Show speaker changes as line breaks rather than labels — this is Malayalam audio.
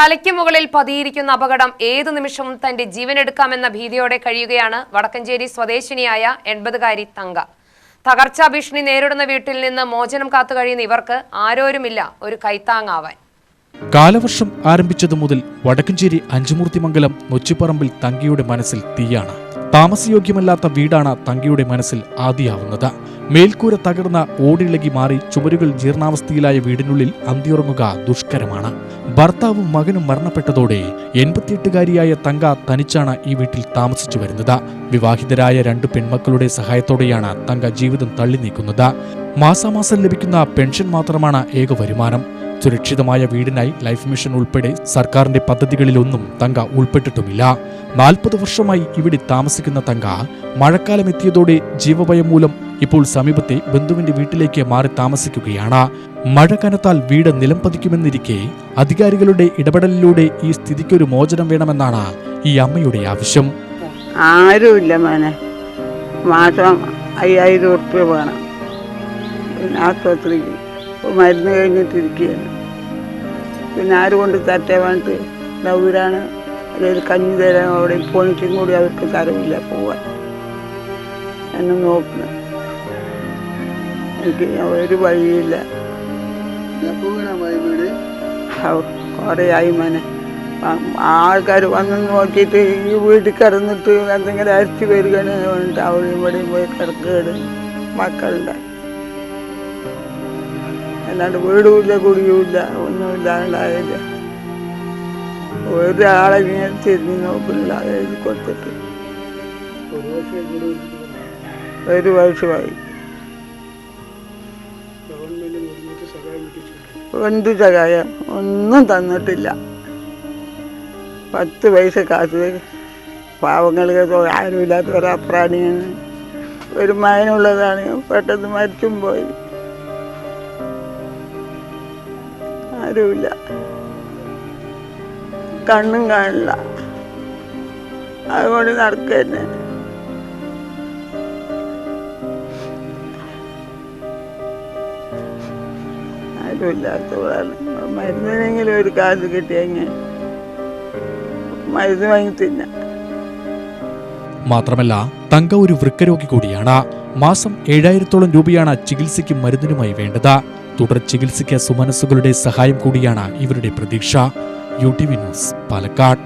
തലയ്ക്ക് മുകളിൽ പതിയിരിക്കുന്ന അപകടം ഏതു നിമിഷവും തന്റെ ജീവനെടുക്കാമെന്ന ഭീതിയോടെ കഴിയുകയാണ് വടക്കഞ്ചേരി സ്വദേശിനിയായ 80-കാരി തങ്ക. തകർച്ചാ ഭീഷണി നേരിടുന്ന വീട്ടിൽ നിന്ന് മോചനം കാത്തു കഴിയുന്ന ഇവർക്ക് ആരോരുമില്ല ഒരു കൈത്താങ്ങാവാൻ.
കാലവർഷം ആരംഭിച്ചതു മുതൽ വടക്കഞ്ചേരി അഞ്ചുമൂർത്തിമംഗലം നൊച്ചിപ്പറമ്പിൽ തങ്കയുടെ മനസ്സിൽ തീയാണ്. താമസയോഗ്യമല്ലാത്ത വീടാണ് തങ്കയുടെ മനസ്സിൽ ആദിയാവുന്നത്. മേൽക്കൂര തകർന്ന ഓടിളകി മാറി ചുമരുകൾ ജീർണാവസ്ഥയിലായ വീടിനുള്ളിൽ അന്തിയുറങ്ങുക ദുഷ്കരമാണ്. ഭർത്താവും മകനും മരണപ്പെട്ടതോടെ 88-കാരിയായ തങ്ക തനിച്ചാണ് ഈ വീട്ടിൽ താമസിച്ചു വരുന്നത്. വിവാഹിതരായ 2 പെൺമക്കളുടെ സഹായത്തോടെയാണ് തങ്ക ജീവിതം തള്ളി നീക്കുന്നത്. മാസാമാസം ലഭിക്കുന്ന പെൻഷൻ മാത്രമാണ് ഏക വരുമാനം. സുരക്ഷിതമായ വീടിനായി ലൈഫ് മിഷൻ ഉൾപ്പെടെ സർക്കാരിന്റെ പദ്ധതികളിലൊന്നും തങ്ക ഉൾപ്പെട്ടിട്ടുമില്ല. 40 വർഷമായി ഇവിടെ താമസിക്കുന്ന തങ്ക മഴക്കാലം എത്തിയതോടെ ജീവഭയം മൂലം ഇപ്പോൾ സമീപത്തെ ബന്ധുവിന്റെ വീട്ടിലേക്ക് മാറി താമസിക്കുകയാണ്. മഴ കനത്താൽ വീട് നിലം പതിക്കുമെന്നിരിക്കെ അധികാരികളുടെ ഇടപെടലിലൂടെ ഈ സ്ഥിതിക്കൊരു മോചനം വേണമെന്നാണ് ഈ അമ്മയുടെ ആവശ്യം.
ആരുമില്ല മോനെ, മാസം 5000 ഉറുപ്പ്യ വേണം. പിന്നെ ആശുപത്രിക്ക് മരുന്ന് കഴിഞ്ഞിട്ടിരിക്കുകയാണ്. പിന്നെ ആര് കൊണ്ട് തട്ടേ വേണ്ടിട്ട് നവരാണ് അതൊരു കഞ്ഞി തരാൻ അവിടെ പോയിട്ടും കൂടി അവർക്ക് തരവില്ല പോവാൻ. എന്നെ നോക്കുന്നു, എനിക്ക് ഒരു വഴിയില്ല. കുറേ ആയി മോനെ. ആൾക്കാർ വന്ന് നോക്കിയിട്ട് ഈ വീട്ടിൽ കിടന്നിട്ട് എന്തെങ്കിലും അരച്ചു വരികയാണ് വേണ്ടിട്ട് അവിടെ ഇവിടെയും പോയി കിടക്കുകയാണ്. മക്കളുണ്ട്, അല്ലാണ്ട് വീടുമില്ല കുടിയുമില്ല ഒന്നുമില്ലാണ്ടായില്ല. ഒരാളെ ഇങ്ങനെ തിരിഞ്ഞ് നോക്കുന്നില്ല. എഴുതി കൊടുത്തിട്ട് 1 വർഷമായി. എന്ത് സഹായം ഒന്നും തന്നിട്ടില്ല. 10 പൈസ കാശ് പാവങ്ങൾക്ക് ആരുമില്ലാത്ത ഒരപ്രാണിയാണ്. ഒരു മകനുള്ളതാണ്, പെട്ടെന്ന് മരിച്ചും പോയി. ആരുമില്ല, കണ്ണും കാണില്ല, അതുകൊണ്ട് നടക്കുക തന്നെ. ആരുമില്ലാത്തവളാണ്. മരുന്നിനെങ്കിലും ഒരു കാശ് കിട്ടിയെങ്കിൽ മരുന്ന് വാങ്ങി തിന്ന.
മാത്രമല്ല തങ്ക ഒരു വൃക്കരോഗി കൂടിയാണ്. മാസം 7000-ഓളം രൂപയാണ് ചികിത്സയ്ക്കും മരുന്നിനുമായി വേണ്ടത്. തുടർ ചികിത്സയ്ക്ക് സുമനസ്സുകളുടെ സഹായം കൂടിയാണ് ഇവരുടെ പ്രതീക്ഷ. UTV news, Palakkad.